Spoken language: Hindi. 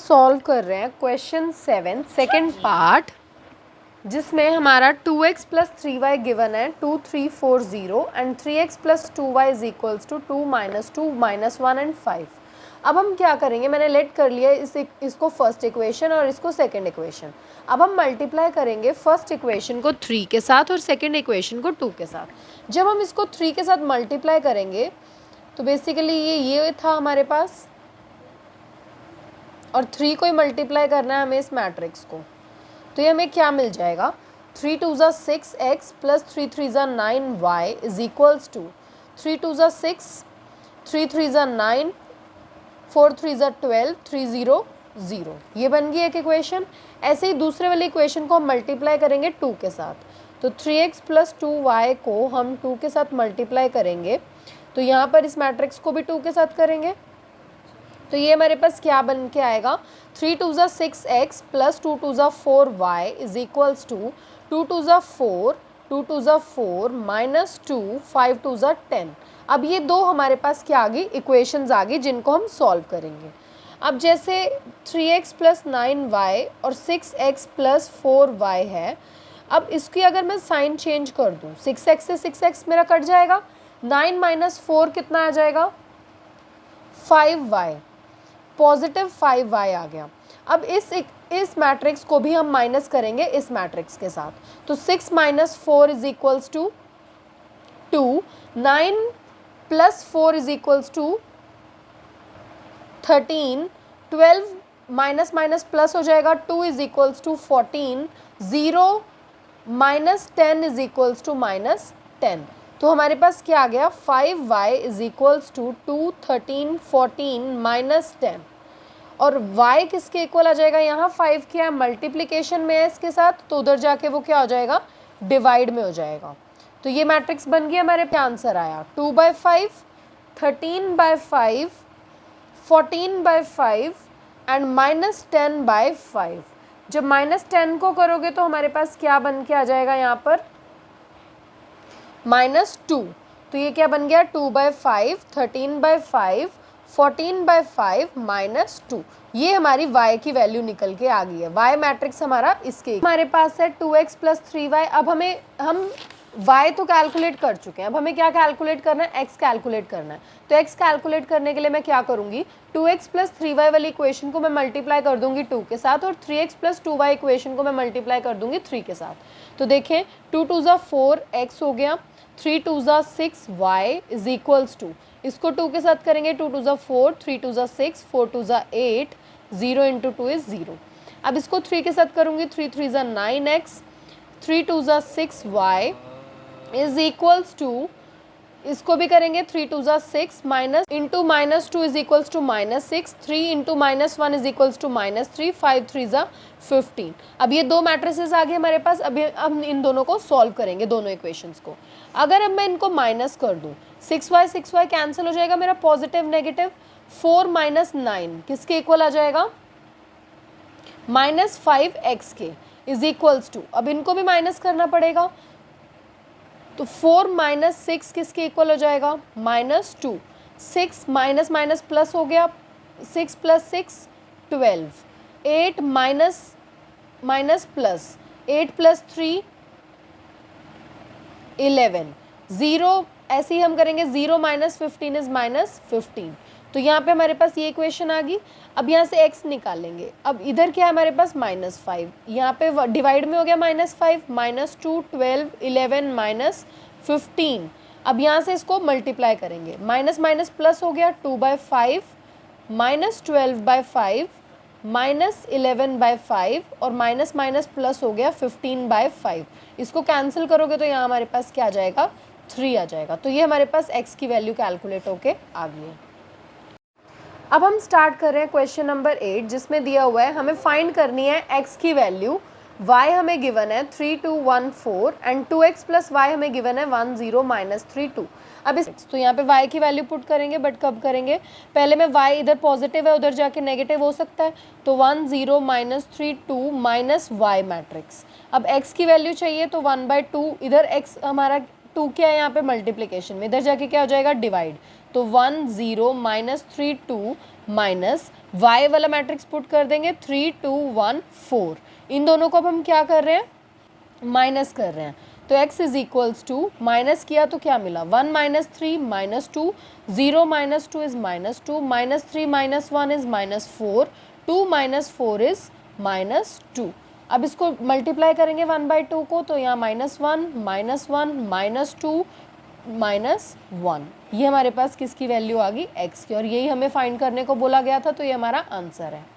सॉल्व कर रहे हैं क्वेश्चन 7 सेकेंड पार्ट, जिसमें हमारा 2x प्लस 3y गिवन है 2 3 4 0 and 3x plus 2y is equals to 2 minus 1 and 5। अब हम क्या करेंगे, मैंने लेट कर लिया इसको फर्स्ट इक्वेशन और इसको सेकंड इक्वेशन। अब हम मल्टीप्लाई करेंगे फर्स्ट इक्वेशन को 3 के साथ और सेकंड इक्वेशन को 2 के साथ। जब हम इसको 3 के साथ मल्टीप्लाई करेंगे तो बेसिकली ये था हमारे पास, और 3 को ही मल्टीप्लाई करना है हमें इस मैट्रिक्स को। तो ये हमें क्या मिल जाएगा, 3 2 ज़ा 6x प्लस 3 3 ज़ा 9y इज इक्वल्स टू 3 2 ज़ा 6, 3 3 ज़ा 9, 4 3 ज़ा 12, 3 0 0। ये बन गई एक इक्वेशन। ऐसे ही दूसरे वाली इक्वेशन को हम मल्टीप्लाई करेंगे 2 के साथ। तो 3x प्लस 2y को हम 2 के साथ मल्टीप्लाई करेंगे, तो यहाँ पर इस मैट्रिक्स को भी 2 के साथ करेंगे। तो ये हमारे पास क्या बन के आएगा, 3 2 ज़ा 6x प्लस 2 2 ज़ा 4y इज इक्वल्स टू 2 2 ज़ा 4, 2 2 ज़ा 4 माइनस 2, 5 2 ज़ा 10। अब ये दो हमारे पास क्या आ गई, इक्वेशंस आ गई जिनको हम सॉल्व करेंगे। अब जैसे 3x प्लस 9y और 6x प्लस 4y है, अब इसकी अगर मैं साइन चेंज कर दूँ, 6x से 6x मेरा कट जाएगा, 9 माइनस 4 कितना आ जाएगा, 5y, पॉजिटिव 5y आ गया। अब इस मैट्रिक्स को भी हम माइनस करेंगे इस मैट्रिक्स के साथ। तो 6 minus 4 is equals to 2, 9 plus 4 is equals to 13, 12 minus minus plus हो जाएगा, 2 is equals to 14, 0 minus 10 is equals to minus 10। तो हमारे पास क्या आ गया, 5y is equals to 2, 13, 14 minus 10। और y किसके इक्वल आ जाएगा, यहाँ 5 क्या है, मल्टीप्लिकेशन में है इसके साथ, तो उधर जाके वो क्या हो जाएगा, डिवाइड में हो जाएगा। तो ये मैट्रिक्स बन गई हमारे पे। आंसर आया 2/5, 13/5, 14/5 एंड माइनस 10/5। जब माइनस 10 को करोगे तो हमारे पास क्या बन के आ जाएगा, यहाँ पर -2। तो ये क्या बन गया, 2/5, 13/5, 14/5 -2। ये हमारी y की वैल्यू निकल के आ गई है। y मैट्रिक्स हमारा इसके हमारे पास है 2x प्लस 3y। अब हम y तो कैलकुलेट कर चुके हैं, अब हमें क्या कैलकुलेट करना है, x कैलकुलेट करना है। तो x कैलकुलेट करने के लिए मैं क्या करूँगी, 2x प्लस 3y वाली इक्वेशन को मैं मल्टीप्लाई कर दूंगी 2 के साथ, और 3x प्लस 2y इक्वेशन को मैं मल्टीप्लाई कर दूंगी 3 के साथ। तो देखें 2 2 ज़ा 4x हो गया, 3 2 ज़ा 6y इज इक्वल्स टू, इसको 2 के साथ करेंगे, 2 2 ज़ा 4, 3 2 ज़ा 6, 4 2 ज़ा 8, 0 इंटू 2 इज़ 0। अब इसको 3 के साथ करूँगी, 3 3 ज़ा 9x, 3 2 ज़ा 6y इज इक्वल्स टू, इसको भी करेंगे 3 2 ज़ा 6 minus into minus 2 is equals to -6, 3 into -1 is equals to -3, 5 3 ज़ा 15। अब ये दो मैट्रिसेस आ गए हमारे पास। अभी हम इन दोनों को सॉल्व करेंगे, दोनों इक्वेशंस को। अगर अब मैं इनको माइनस कर दूँ, 6y कैंसिल हो जाएगा मेरा, पॉजिटिव नेगेटिव, 4 माइनस 9 किसके इक्वल आ जाएगा, -5x के इज इक्वल्स टू, अब इनको भी माइनस करना पड़ेगा, तो 4 माइनस 6 किसके इक्वल हो जाएगा, -2, 6 माइनस माइनस प्लस हो गया, 6 plus 6 12, 8 minus minus plus, 8 plus 3 11, 0 ऐसे ही हम करेंगे, 0 माइनस 15 इज -15। तो यहाँ पे हमारे पास ये इक्वेशन आ गई। अब यहाँ से x निकालेंगे, अब इधर क्या है हमारे पास -5, यहाँ पे डिवाइड में हो गया -5, -2, 12, 11 -15। अब यहाँ से इसको मल्टीप्लाई करेंगे, माइनस माइनस प्लस हो गया, 2/5 -12/5 -11/5 और माइनस माइनस प्लस हो गया 15/5। इसको कैंसिल करोगे तो यहाँ हमारे पास क्या आ जाएगा, 3 आ जाएगा। तो ये हमारे पास x की वैल्यू कैलकुलेट होके आ गई है। अब हम स्टार्ट कर रहे हैं क्वेश्चन नंबर 8, जिसमें दिया हुआ है हमें फाइंड करनी है x की वैल्यू। y हमें गिवन है 3 2 1 4 एंड 2x प्लस y हमें गिवन है 1 0 -3 2। अब तो यहाँ पे y की वैल्यू पुट करेंगे, बट कब करेंगे, पहले में y इधर पॉजिटिव है उधर जाके नेगेटिव हो सकता है, तो 1 0 -3 2 -y मैट्रिक्स। अब x की वैल्यू चाहिए तो 1/2, इधर x हमारा 2 क्या है यहाँ पे मल्टीप्लीकेशन में, इधर जाके क्या हो जाएगा डिवाइड, तो 1 0 माइनस 3 2 माइनस y वाला मैट्रिक्स पुट कर देंगे 3 2 1 4, इन दोनों को अब हम क्या कर रहे हैं माइनस कर रहे हैं, तो x is equals to minus किया तो क्या मिला 1 minus 3 minus 2, 0 minus 2 is minus 2, minus 3 minus 1 is minus 4, 2 minus 4 is minus 2। अब इसको मल्टीप्लाई करेंगे 1/2 को, तो यहाँ -1 -1 -2 -1, ये हमारे पास किसकी वैल्यू आ गई x की, और यही हमें फाइंड करने को बोला गया था, तो ये हमारा आंसर है।